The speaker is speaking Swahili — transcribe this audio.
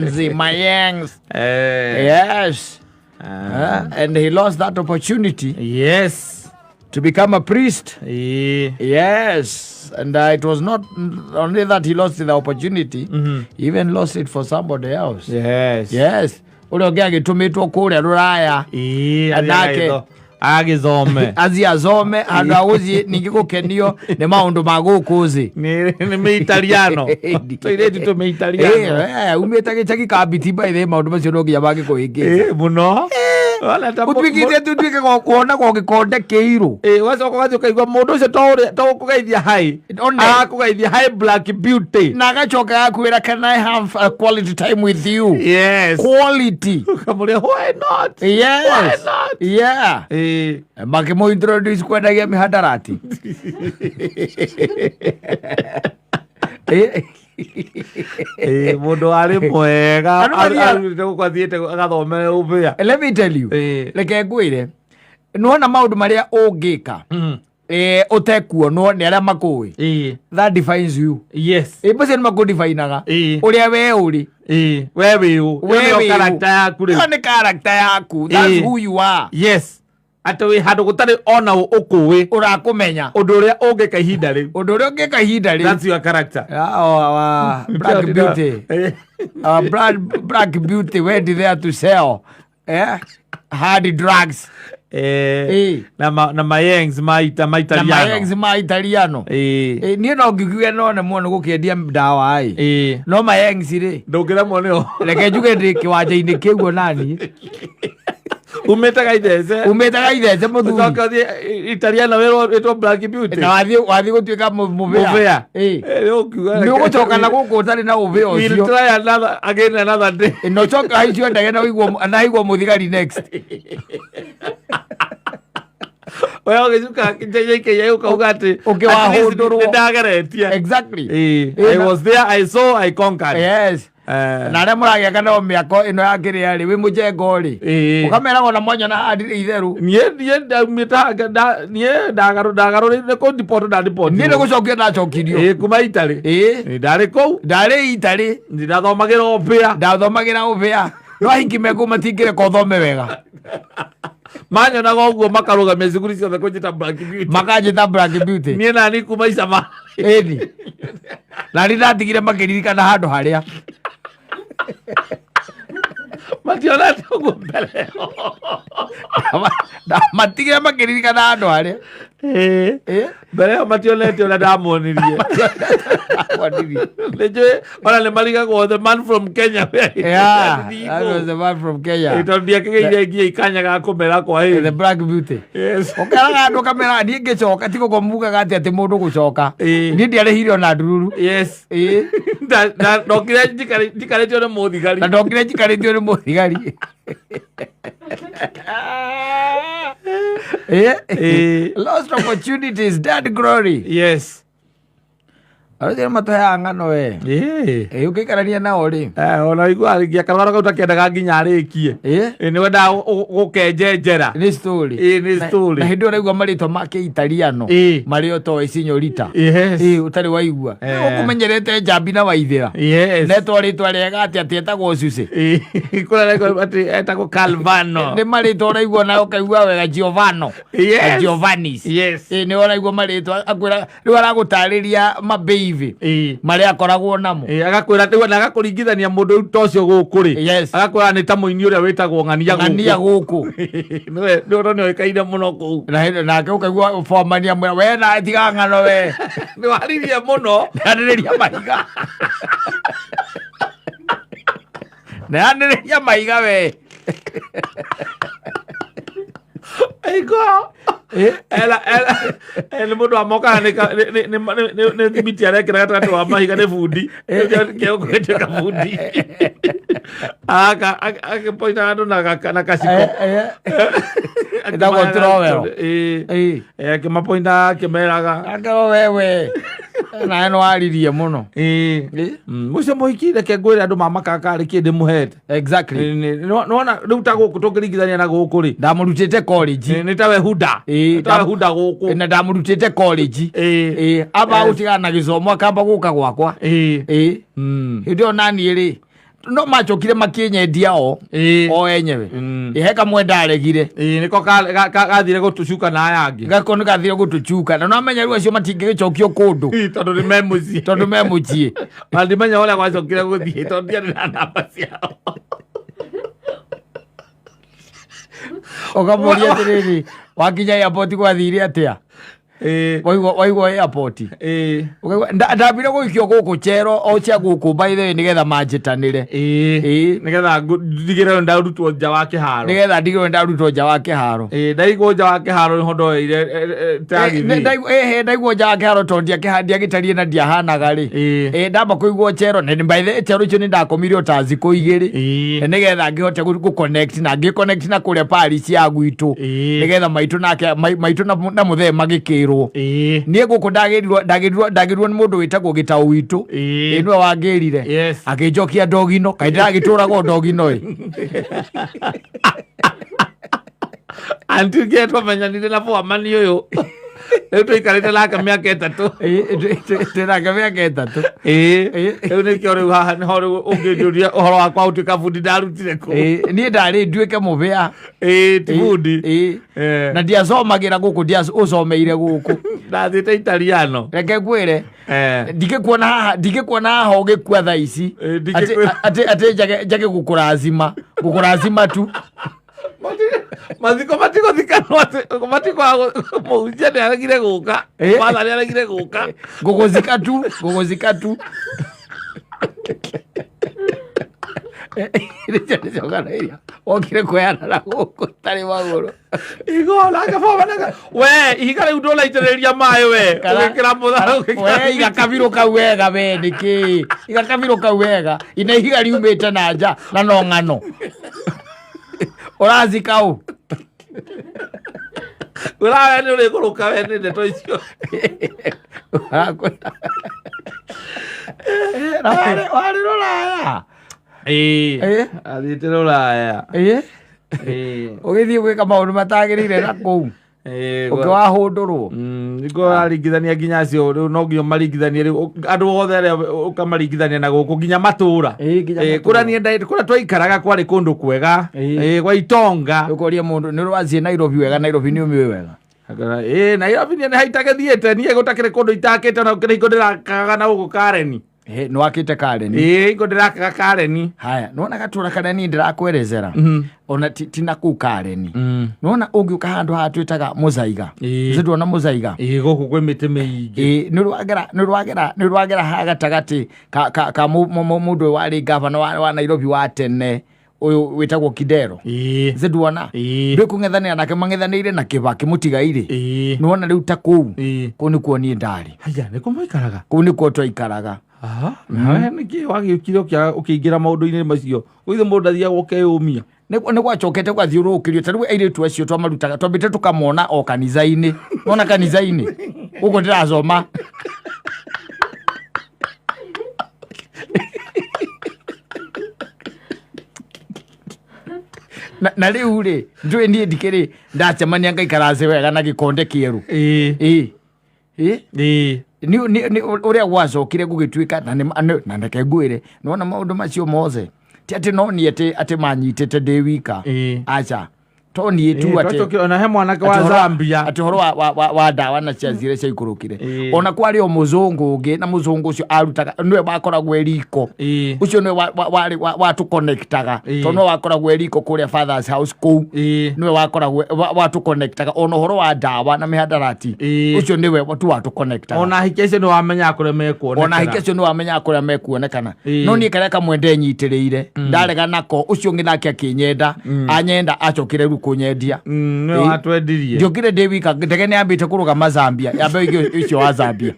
Mayangs. Yes. And he lost that opportunity. Yes. To become a priest. Yes. And it was not only that he lost the opportunity, he even lost it for somebody else. Yes. Yes. Ule ogea tumeitwo kuria ruraya. Anake agizome. Azome adawozi ningikukenio ne maundu magukuzi. Ni meitaliano. Toiletu to meitaliano. Umetage chaki kabiti by the maundu macio no giya bage kuingiza. Muno. Wala tapo. Utwikite tutwike kuona kwa gikonde keiru. Wazo kwa kaigwa mundu ucio to kugeithia hai. Kugeithia hai black beauty. Na gachoka yakwira, can I have a quality time with you? Yes. Quality. Kamule, why not? Yes. Why not? Yeah. Makimo introduce kwendagia mihadarati. Mundu ari mwega kwathiite agathomere ubia. Let me tell you, reke ngwire nuona maundu maria ungika utekuonwo ni aria makui, that defines you. Yes. Ibace ni makudefinaga uria we uri. We wiu ni character yaku ri, ni character yaku. That's who you are. Yes. Ata we handu gutari ona ukuwi urakumenya undu uria ungika ihinda ri, that's your character. Black beauty. Black beauty went there to sell hard drugs. Na mayangs ma Italiano. Ni no ngigwe no ne muone gukendia ndawa ai. No mayangs ri ndungira muone o. Reke njuge ndi kiwanja-ini kiugo nani. Umetaga ithece muthu. Ucoka Italiano wetwo black beauty. Na wathi gutuika muvea. Ni ugucoka na guku utari na uvea ucio. We'll try another day. No coka haicio ndage na igwo muthigari next. Well, ugicuka njeke yeye ukauga ukihahundurwo ndageretie. Exactly. I was there, I saw, I conquered. Yes. Na re muragiaka no miako ino yakiri ari wi mujengo ri ukamera ona mwanya na adire itheru nie ndagaru ne ko deport nie gucokia na chokirio kuma Itali ndari Itali ndathomagira ubia no hingi meko matingire ko thome wega manyo na goguo makarugamia cukuru ciothe kunjita black beauty, makajita black beauty. Nie nani kuma icama eni na ni ndatigire makiririkana handu haria mationa tugu mbele matigire makiririkana handu haria mbere yo mationete ona ndamonirie leje ona le mariga go the man from Kenya. Yeah, that was the man from Kenya. Itondia kigeire ngie ikanyaga kumera kwa hii the black beauty. Yes. Okaraga andu kamera ni ngicoka tiko ko muga gati ati mundu gucoka ni ndiare hirio na ndururu. Yes. Na ndokire njikaretio ni muthigari. Na ndokire njikaretio ni muthigari. Lost opportunities, dead glory. Yes. Arothe matoya ngano we. Ukikarania nao ri. Ona igwa arigia karwara kauta kendaga nginya arikie. Ni wenda gukenjenjera. Ni story. Ni story. Na hindu raigwa marito make Italiano. Mario to sinyorita. Yes. Utari waigwa. Ukumenyerete jambi na waithira. Yes. Neto ritwa riega ati etagwo Suze. Kula raigwa ati etagwo Calvano. Ni marito raigwa na ukaigwa wega Giovanni. Yes. Giovannis. Yes. Ni waraigwa marito akwira ri aragutariria mabeivi mari akoragwo namo agakwira ati na agakuringithania mundu tocio guku ri agakwira ni ta muini uria witagwo ng'ania guku niwe ni oikaine muno ku na ke ukaigwa formania mwe we na tiga ng'ano we ni waririe muno ndariria mahiga na ndariria mahiga we Aigo. Ela mundu amoka ne thimiti areke na gatatu wa mahiga ne fundi. Kyo kwete ka fundi. Aka poita ndo na kasiko. Ndago trowero. Ke mapointa ke meraga. Akaro wewe. Na eno aririe muno. Mucio muhikire ke ngwira andu mamakaka ari kinde muhete. Exactly. Nona riu ta guku tukiringithania na guku ri. Ndamurutite college. Ni tawe huda. Tawe huda guku. Na ndamurutite college. Aba utigana na gisomo akamba guka gwakwa. Ndio nani ri. no macokire makinyendia o enyewe iheka mwenda aregire niko gathire gutucuka na yangi gako ni gathire gutucuka na no amenya riu acio matingigicokio kundu tondu ni memucie mandimenya uria gwacokire guthie tondu ndiari na namba ciao okamuria atiriri wakinya airport gwathire atia waigua airport ndambire guikio guku chero o cia guku baithe nigetha manjitanire nigetha ndigire ndarutwo nja wa kiharo nja wa kiharo ndaigwo nja wa kiharo hondoire ndaigwo nja wa kiharo tondia kihandia gitarie na ndiahanaga ri ndamba kuigwo chero na baithe chero icio ni ndakomire otazi ku igiri nigetha ngihote gu connect na ngi connect na kuria Paris ya gwitu nigetha maitu na muthe magikirwo nie guku ndagirwo ni mundu witagwo Gitau witu niwe wangirire akinjokia ndogino kaindira giturago ndogino antu getwa menyanire na bwamani uyu riu tuikarite nake miaka 3 tena miaka 3 riu nikio riu haha niho riu unginjuria uhoro wakwa utuika bundi ndarutire ku nie ndari nduike mubea ti bundi na ndiacomagira guku ndiacomeire guku ndathite Italiano reke ngwire ndingikuona haha ugikua thaa ici ati njage gukurazima tu maziko matiko thikanwa matiko muunjia ni aragire guka mala ni aragire guka guguzika tu okire kweana na guku tari maguru igola kafa we ihikare udola itereria mai we ukikira mutharo we igakabiruka wega we niki igakabiruka wega ina ihiga riumite na nja na no ng'ano urazika u urawe ni uriguruka we ni ndeto icio wari ruraya athite ruraya ugithie gwika maundu matagirire na kuu ukiwahundurwo niko aringithania nginya acio riu no nginya maringithanie riu andu othe aria ukamaringithania na guku nginya matura kuria twaikaraga kwari kundu kwega gwa itonga ukoria mundu ni rwazie Nairobi wega Nairobi ni umiwe wega Nairobi ni haitakethiete nie gutakire kundu itakete na ukire ikondirakaga na guku Kareni nwakite Kareni ikondirakaga Kareni haya nona gatura Kareni ndirakwerezera ona tina ku Kareni nona ungiuka handu hatwitaga Muzaiga zidwona Muzaiga guku kwi miti miingi ni rwagera hagatagati ka mundu wari gavana wa Nairobi wa tene uyu witagwo Kidero zidwona ndi kung'ethania nake mang'ethanire na Kibaki mutigaire nona riu ta kuu kuni kuoni ndari haya niko moikaraga kuni ko twaikaraga nawe niki wagiukire ukiingira maundu-ini macio gwithe mundu athiaga ukeyumia ni gwacokete gwathiurukirio tariu airitu acio twamarutaga twambite tukamona o kanitha-ini wona kanitha-ini uguo ndiracoma na riu ri ndui nie ndikiri ndacemania ngaikarace wega na gikonde kieru ni uria gwacokire gugituika na ndeke ngwire nona maundu macio mothe ti ati no ni ati manyitite ndi wika acha toni tu ati ona he mwanake wa Zambia ati horo wa dawa na ciazire cia ikurukire ona kwari o muzungu ungi na muzungu ucio arutaga niwe wakoragwo eriko ucio niwe wa tu connectaga tono wakoragwo eriko kuria Father's House ku niwe wakoragwo wa tu connectaga ona horo wa dawa na mihadarati ucio niwe tu wa tu connectaga ona hikecio ni wamenya kuria mekuonekana ona hikecio ni wamenya kuria mekuonekana no ni kareka mwende nyitiriire ndarega nako ucio nginakia kinyenda anyenda acokire kunyendia no atwendirie ndiokire ndi wika ndege ni ambite kurugama Zambia yambe icio wa Zambia